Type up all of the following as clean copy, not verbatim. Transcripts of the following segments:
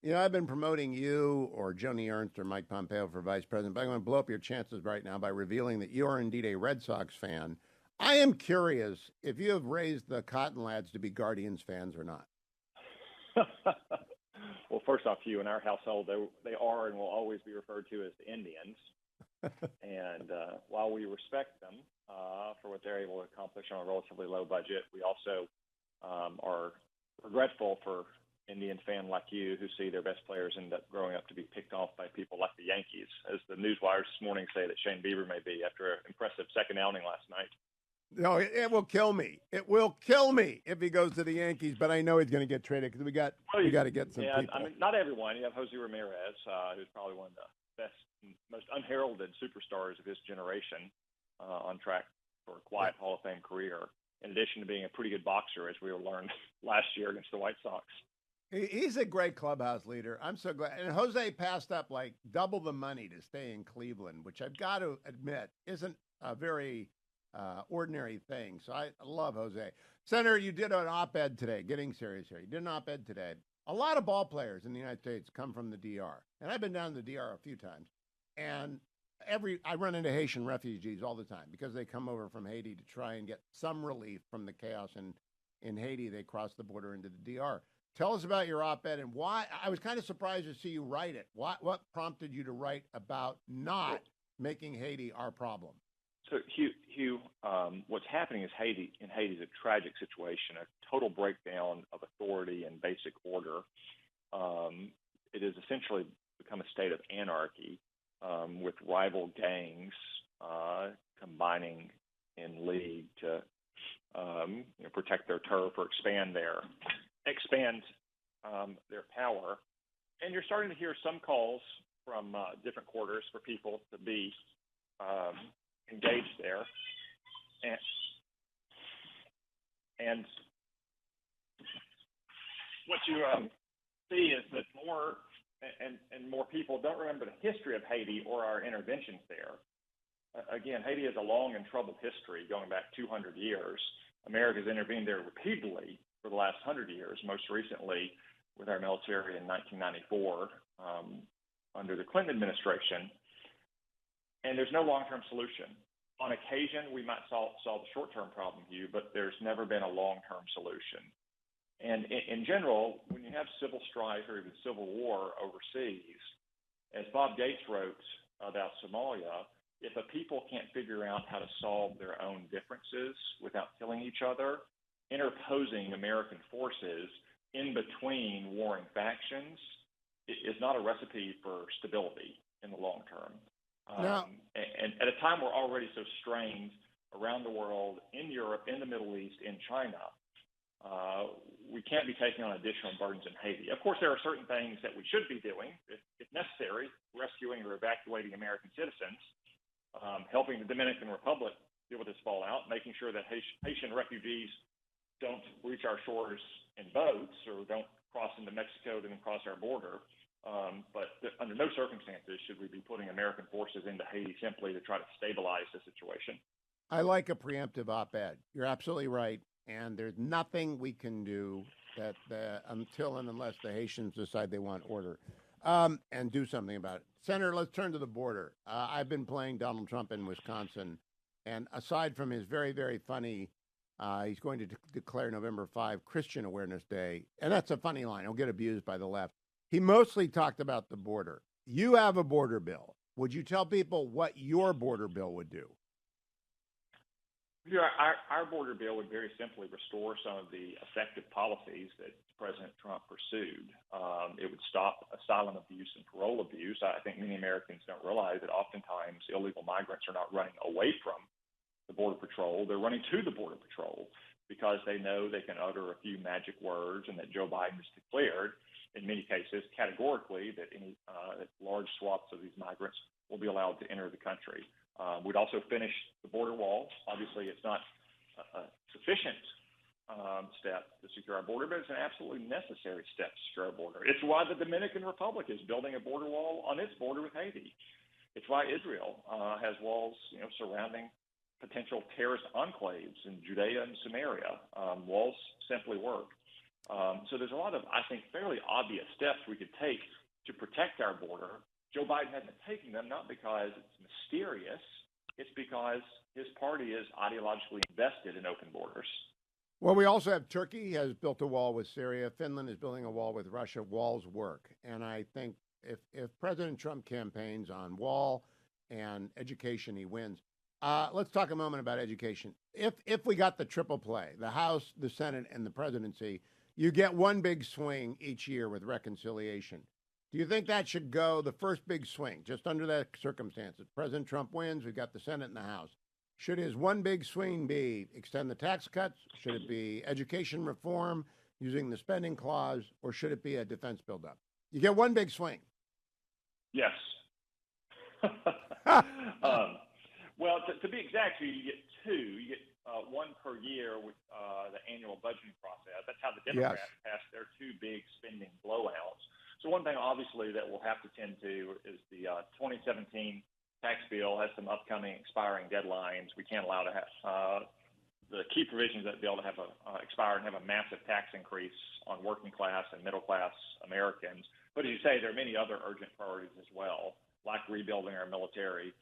I've been promoting you or Joni Ernst or Mike Pompeo for vice president, but I'm going to blow up your chances right now by revealing that you are indeed a Red Sox fan. I am curious if you have raised the Cotton Lads to be Guardians fans or not. Well, first off, Hugh, in our household, they are and will always be referred to as the Indians. And while we respect them for what they're able to accomplish on a relatively low budget, we also are regretful for Indian fan like you who see their best players end up growing up to be picked off by people like the Yankees, as the news wires this morning say that Shane Bieber may be after an impressive second outing last night. No, it will kill me. It will kill me if he goes to the Yankees. But I know he's going to get traded because we got to get some people. I mean, not everyone. You have Jose Ramirez, who's probably one of the best, most unheralded superstars of his generation, on track for a quiet Hall of Fame career. In addition to being a pretty good boxer, as we learned last year against the White Sox. He's a great clubhouse leader. I'm so glad. And Jose passed up like double the money to stay in Cleveland, which I've got to admit isn't a very ordinary thing. So I love Jose. Senator, you did an op-ed today, getting serious here. You did an op-ed today. A lot of ball players in the United States come from the DR. And I've been down to the DR a few times. And I run into Haitian refugees all the time because they come over from Haiti to try and get some relief from the chaos in Haiti. They cross the border into the DR. Tell us about your op-ed and why. I was kind of surprised to see you write it. What prompted you to write about not making Haiti our problem? So, Hugh, what's happening is Haiti is a tragic situation, a total breakdown of authority and basic order. It has essentially become a state of anarchy, with rival gangs combining in league to protect their turf or expand their power. And you're starting to hear some calls from different quarters for people to be engaged there. And what you see is that more and more people don't remember the history of Haiti or our interventions there. Again, Haiti has a long and troubled history going back 200 years. America's intervened there repeatedly for the last 100 years, most recently with our military in 1994 under the Clinton administration. And there's no long-term solution. On occasion, we might solve the short-term problem, Hugh, but there's never been a long-term solution. And in general, when you have civil strife or even civil war overseas, as Bob Gates wrote about Somalia, if a people can't figure out how to solve their own differences without killing each other, interposing American forces in between warring factions is not a recipe for stability in the long term. No. And at a time we're already so strained around the world, in Europe, in the Middle East, in China, we can't be taking on additional burdens in Haiti. Of course, there are certain things that we should be doing, if necessary, rescuing or evacuating American citizens, helping the Dominican Republic deal with this fallout, making sure that Haitian refugees don't reach our shores in boats or don't cross into Mexico to then cross our border. But under no circumstances should we be putting American forces into Haiti simply to try to stabilize the situation. I like a preemptive op-ed. You're absolutely right. And there's nothing we can do that until and unless the Haitians decide they want order and do something about it. Senator, let's turn to the border. I've been playing Donald Trump in Wisconsin. And aside from his very, very funny, he's going to declare November 5 Christian Awareness Day. And that's a funny line. He'll get abused by the left. He mostly talked about the border. You have a border bill. Would you tell people what your border bill would do? Yeah, our border bill would very simply restore some of the effective policies that President Trump pursued. It would stop asylum abuse and parole abuse. I think many Americans don't realize that oftentimes illegal migrants are not running away from the Border Patrol. They're running to the Border Patrol because they know they can utter a few magic words and that Joe Biden has declared, in many cases, categorically, that any large swaths of these migrants will be allowed to enter the country. We'd also finish the border wall. Obviously, it's not a sufficient step to secure our border, but it's an absolutely necessary step to secure our border. It's why the Dominican Republic is building a border wall on its border with Haiti. It's why Israel has walls, surrounding potential terrorist enclaves in Judea and Samaria. Walls simply work. So there's a lot of, I think, fairly obvious steps we could take to protect our border. Joe Biden hasn't taken them, not because it's mysterious, it's because his party is ideologically invested in open borders. Well, we also have Turkey has built a wall with Syria. Finland is building a wall with Russia. Walls work. And I think if President Trump campaigns on wall and education, he wins. Let's talk a moment about education. If we got the triple play, the House, the Senate, and the presidency, you get one big swing each year with reconciliation. Do you think that should go the first big swing, just under that circumstances? President Trump wins, we've got the Senate and the House. Should his one big swing be extend the tax cuts? Should it be education reform using the spending clause? Or should it be a defense buildup? You get one big swing. Yes. Well, to be exact, you get two. You get one per year with the annual budgeting process. That's how the Democrats passed their two big spending blowouts. So one thing, obviously, that we'll have to tend to is the 2017 tax bill has some upcoming expiring deadlines. We can't allow to have the key provisions of that bill to have expire and have a massive tax increase on working class and middle class Americans. But as you say, there are many other urgent priorities as well, like rebuilding our military,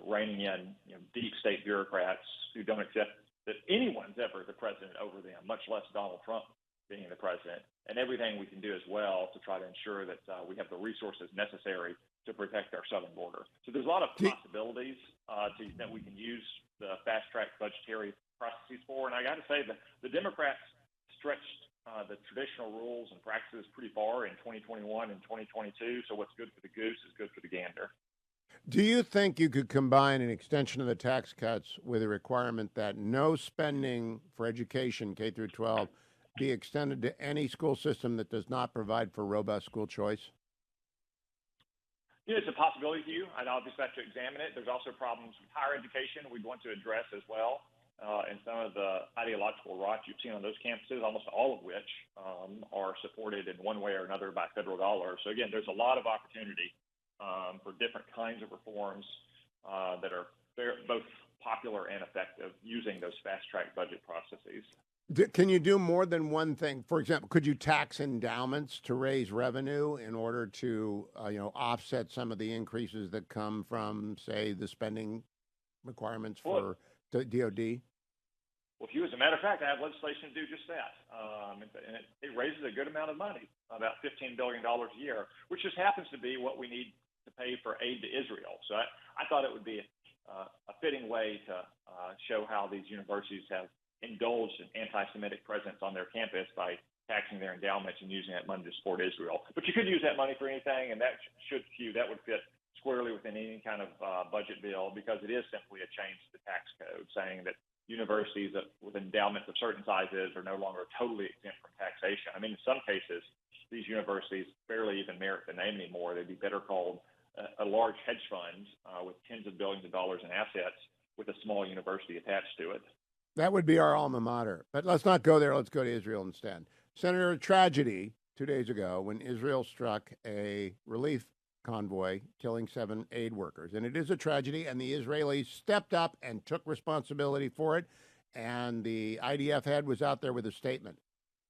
reining in deep state bureaucrats who don't accept that anyone's ever the president over them, much less Donald Trump being the president, and everything we can do as well to try to ensure that we have the resources necessary to protect our southern border. So there's a lot of possibilities that we can use the fast-track budgetary processes for. And I got to say, the Democrats stretched the traditional rules and practices pretty far in 2021 and 2022. So what's good for the goose is good for the gander. Do you think you could combine an extension of the tax cuts with a requirement that no spending for education, K through 12, be extended to any school system that does not provide for robust school choice? It's a possibility, Hugh. I'd obviously have to examine it. There's also problems with higher education we'd want to address as well. And some of the ideological rot you've seen on those campuses, almost all of which are supported in one way or another by federal dollars. So again, there's a lot of opportunity for different kinds of reforms that are both popular and effective using those fast-track budget processes. Can you do more than one thing? For example, could you tax endowments to raise revenue in order to, offset some of the increases that come from, say, the spending requirements for the DOD? Well, Hugh, as a matter of fact, I have legislation to do just that. And it raises a good amount of money, about $15 billion a year, which just happens to be what we need to pay for aid to Israel. So I thought it would be a fitting way to show how these universities have indulged in anti-Semitic presence on their campus by taxing their endowments and using that money to support Israel. But you could use that money for anything, and that would fit squarely within any kind of budget bill, because it is simply a change to the tax code saying that universities with endowments of certain sizes are no longer totally exempt from taxation. I mean, in some cases, these universities barely even merit the name anymore. They'd be better called a large hedge fund with tens of billions of dollars in assets with a small university attached to it. That would be our alma mater. But let's not go there. Let's go to Israel instead. Senator, a tragedy 2 days ago when Israel struck a relief convoy, killing 7 aid workers. And it is a tragedy, and the Israelis stepped up and took responsibility for it. And the IDF head was out there with a statement.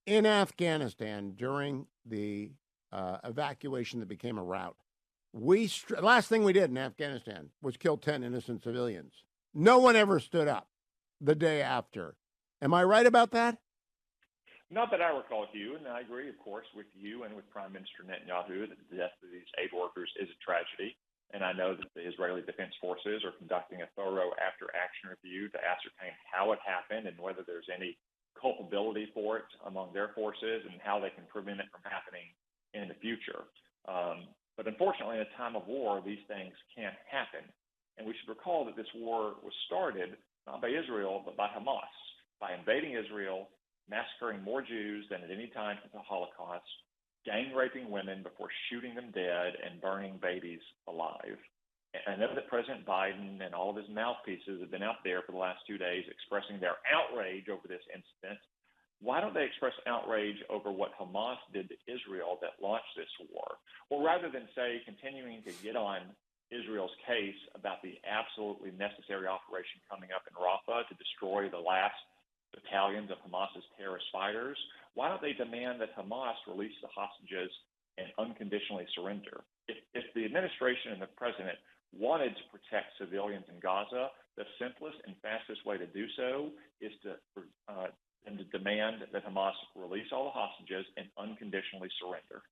In Afghanistan, during the evacuation that became a rout, last thing we did in Afghanistan was kill 10 innocent civilians. No one ever stood up the day after. Am I right about that? Not that I recall, Hugh, and I agree, of course, with you and with Prime Minister Netanyahu that the death of these aid workers is a tragedy. And I know that the Israeli Defense Forces are conducting a thorough after-action review to ascertain how it happened and whether there's any culpability for it among their forces and how they can prevent it from happening in the future. But unfortunately, in a time of war, these things can't happen. And we should recall that this war was started not by Israel, but by Hamas, by invading Israel, massacring more Jews than at any time since the Holocaust, gang raping women before shooting them dead, and burning babies alive. And I know that President Biden and all of his mouthpieces have been out there for the last 2 days expressing their outrage over this incident. Why don't they express outrage over what Hamas did to Israel that launched this war? Well, rather than, say, continuing to get on Israel's case about the absolutely necessary operation coming up in Rafah to destroy the last battalions of Hamas's terrorist fighters, why don't they demand that Hamas release the hostages and unconditionally surrender? If the administration and the president wanted to protect civilians in Gaza, the simplest and fastest way to do so is to demand that Hamas release all the hostages and unconditionally surrender.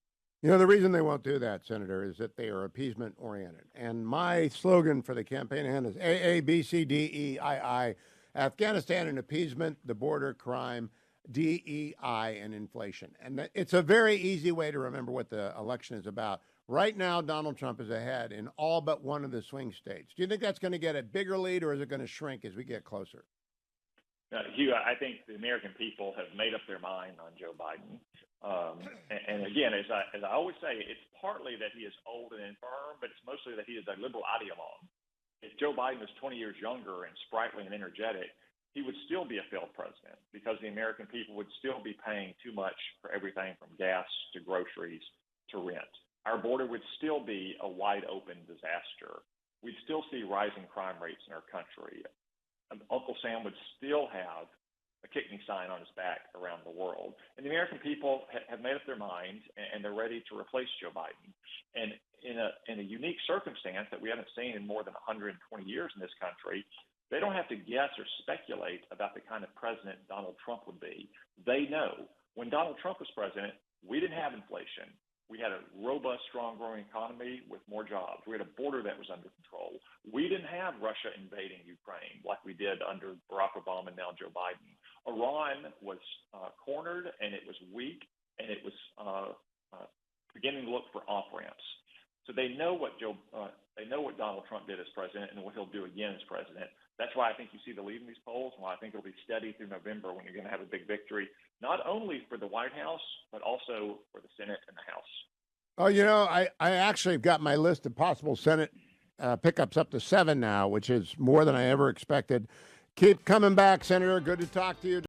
You know, the reason they won't do that, Senator, is that they are appeasement oriented. And my slogan for the campaign ahead is AABCDEII, Afghanistan and appeasement, the border, crime, DEI, and inflation. And it's a very easy way to remember what the election is about. Right now, Donald Trump is ahead in all but one of the swing states. Do you think that's going to get a bigger lead, or is it going to shrink as we get closer? Hugh, I think the American people have made up their mind on Joe Biden. And again, as I always say, it's partly that he is old and infirm, but it's mostly that he is a liberal ideologue. If Joe Biden was 20 years younger and sprightly and energetic, he would still be a failed president because the American people would still be paying too much for everything from gas to groceries to rent. Our border would still be a wide open disaster. We'd still see rising crime rates in our country. Uncle Sam would still have a kick me sign on his back around the world. And the American people have made up their minds, and they're ready to replace Joe Biden. And in a unique circumstance that we haven't seen in more than 120 years in this country, they don't have to guess or speculate about the kind of president Donald Trump would be. They know when Donald Trump was president, we didn't have inflation. We had a robust, strong, growing economy with more jobs. We had a border that was under control. We didn't have Russia invading Ukraine like we did under Barack Obama and now Joe Biden. Iran was cornered, and it was weak, and it was beginning to look for off-ramps. So they know what Donald Trump did as president and what he'll do again as president. That's why I think you see the lead in these polls, and why I think it'll be steady through November when you're going to have a big victory, not only for the White House, but also for the Senate and the House. Oh, you know, I actually have got my list of possible Senate pickups up to 7 now, which is more than I ever expected. Keep coming back, Senator. Good to talk to you.